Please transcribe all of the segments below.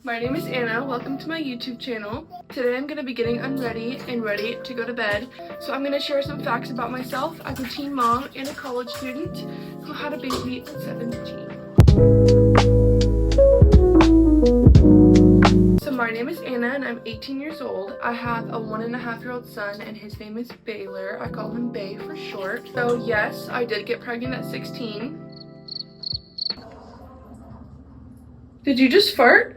My name is Anna. Welcome to my YouTube channel. Today I'm going to be getting unready and ready to go to bed. So I'm going to share some facts about myself as a teen mom and a college student who had a baby at 17. So my name is Anna and I'm 18 years old. I have a 1.5-year-old son and his name is Baylor. I call him Bay for short. So yes, I did get pregnant at 16. Did you just fart?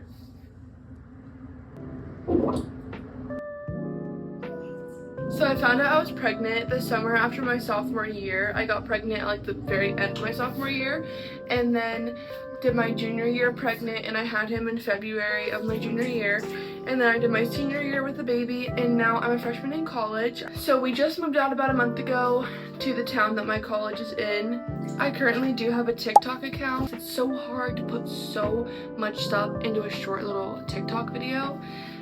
So I found out I was pregnant the summer after my sophomore year. I got pregnant at like the very end of my sophomore year, and then did my junior year pregnant, and I had him in February of my junior year. And then I did my senior year with the baby, and now I'm a freshman in college. So we just moved out about a month ago to the town that my college is in. I currently do have a TikTok account. It's so hard to put so much stuff into a short little TikTok video.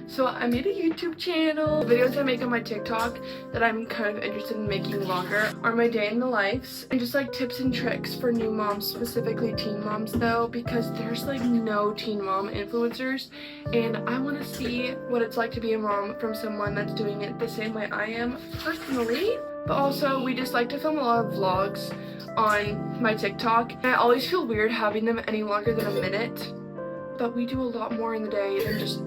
So I made a YouTube channel. The videos I make on my TikTok that I'm kind of interested in making longer are my day in the lives and just like tips and tricks for new moms, specifically teen moms though, because there's like no teen mom influencers, and I want to see what it's like to be a mom from someone that's doing it the same way I am personally. But also we just like to film a lot of vlogs on my TikTok, and I always feel weird having them any longer than a minute, but we do a lot more in the day than just...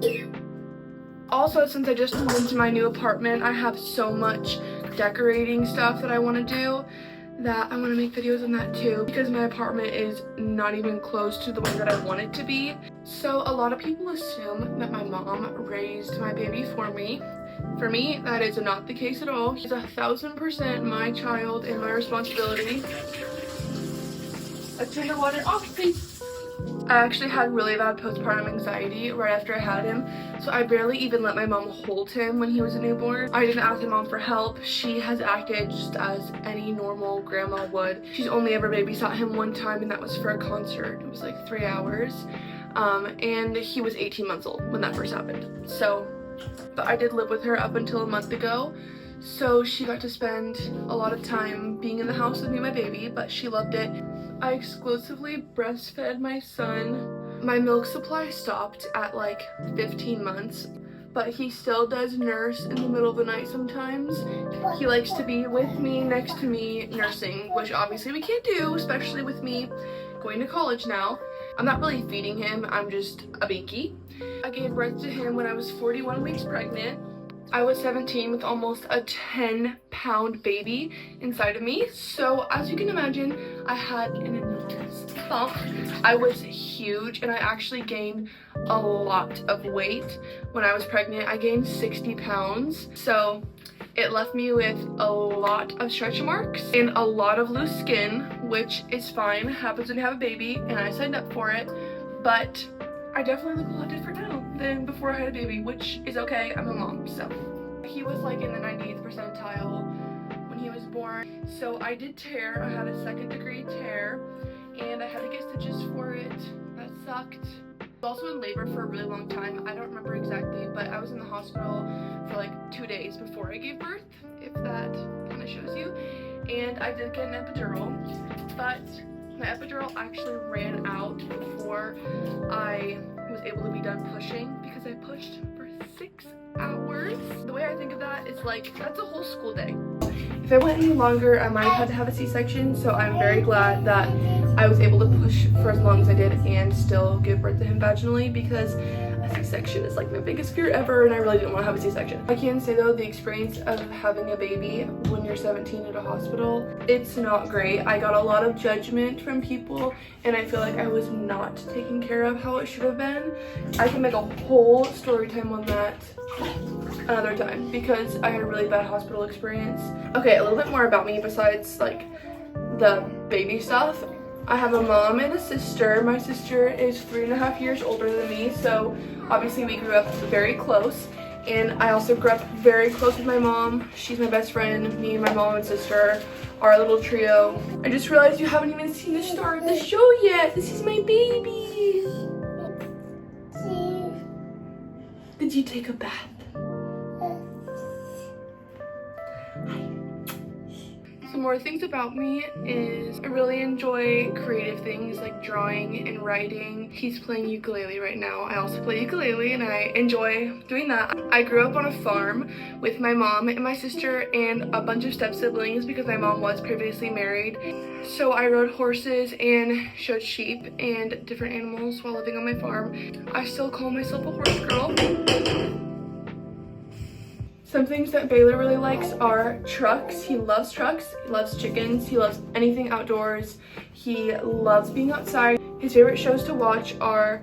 Also, since I just moved into my new apartment, I have so much decorating stuff that I want to do that I want to make videos on that too, because my apartment is not even close to the way that I want it to be. So a lot of people assume that my mom raised my baby for me. For me, that is not the case at all. He's 1000% my child and my responsibility. Let's turn the water off, please. I actually had really bad postpartum anxiety right after I had him, so I barely even let my mom hold him when he was a newborn. I didn't ask my mom for help. She has acted just as any normal grandma would. She's only ever babysat him one time, and that was for a concert. It was like 3 hours, and he was 18 months old when that first happened. So, but I did live with her up until a month ago, so she got to spend a lot of time being in the house with me and my baby, but she loved it. I exclusively breastfed my son. My milk supply stopped at like 15 months, but he still does nurse in the middle of the night sometimes. He likes to be with me, next to me, nursing, which obviously we can't do, especially with me going to college now. I'm not really feeding him, I'm just a binky. I gave birth to him when I was 41 weeks pregnant. I was 17 with almost a 10-pound baby inside of me. So as you can imagine, I had an enormous bump. I was huge, and I actually gained a lot of weight when I was pregnant. I gained 60 pounds. So it left me with a lot of stretch marks and a lot of loose skin, which is fine, happens when you have a baby, and I signed up for it. But I definitely look a lot different now than before I had a baby, which is okay, I'm a mom, so. He was like in the 98th percentile when he was born. So I did tear, I had a 2nd-degree tear, and I had to get stitches for it. That sucked. I was also in labor for a really long time. I don't remember exactly, but I was in the hospital for like 2 days before I gave birth, if that kind of shows you. And I did get an epidural, but my epidural actually ran out before I was able to be done pushing, because I pushed for 6 hours. The way I think of that is like, that's a whole school day. If I went any longer, I might have had to have a C-section, so I'm very glad that I was able to push for as long as I did and still give birth to him vaginally, because a C-section is like my biggest fear ever, and I really didn't want to have a C-section. I can say though, the experience of having a baby when you're 17 at a hospital, it's not great. I got a lot of judgment from people, and I feel like I was not taken care of how it should have been. I can make a whole story time on that another time, because I had a really bad hospital experience. Okay, a little bit more about me besides like the baby stuff. I have a mom and a sister. My sister is 3.5 years older than me, so obviously we grew up very close. And I also grew up very close with my mom. She's my best friend. Me and my mom and sister are a little trio. I just realized you haven't even seen the start of the show yet. This is my baby. Did you take a bath? So more things about me is I really enjoy creative things like drawing and writing. He's playing ukulele right now. I also play ukulele and I enjoy doing that. I grew up on a farm with my mom and my sister and a bunch of step siblings because my mom was previously married. So I rode horses and showed sheep and different animals while living on my farm. I still call myself a horse girl. Some things that Baylor really likes are trucks. He loves trucks, he loves chickens, he loves anything outdoors. He loves being outside. His favorite shows to watch are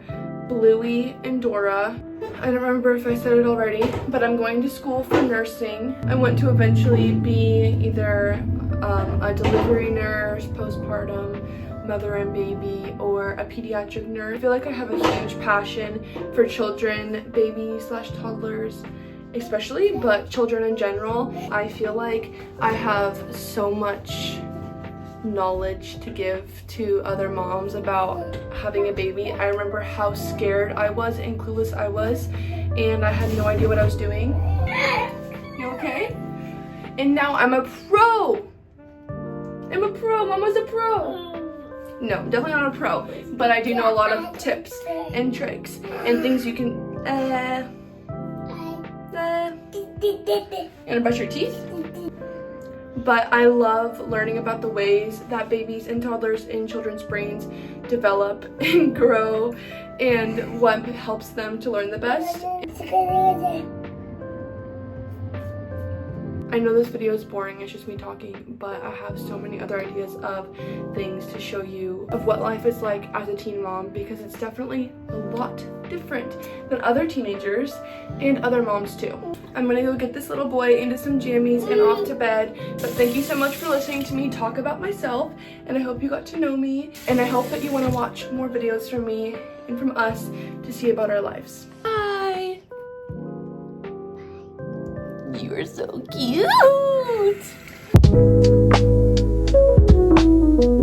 Bluey and Dora. I don't remember if I said it already, but I'm going to school for nursing. I want to eventually be either a delivery nurse, postpartum, mother and baby, or a pediatric nurse. I feel like I have a huge passion for children, babies slash toddlers especially, but children in general. I feel like I have so much knowledge to give to other moms about having a baby. I remember how scared I was and clueless I was, and I had no idea what I was doing. You okay? And now I'm a pro! I'm a pro! Mama's a pro! No, definitely not a pro, but I do know a lot of tips and tricks and things you can and brush your teeth. But I love learning about the ways that babies and toddlers and children's brains develop and grow and what helps them to learn the best. I know this video is boring, it's just me talking, but I have so many other ideas of things to show you of what life is like as a teen mom, because it's definitely a lot different than other teenagers and other moms too. I'm gonna go get this little boy into some jammies and off to bed, but thank you so much for listening to me talk about myself, and I hope you got to know me, and I hope that you want to watch more videos from me and from us to see about our lives. Bye! You are so cute!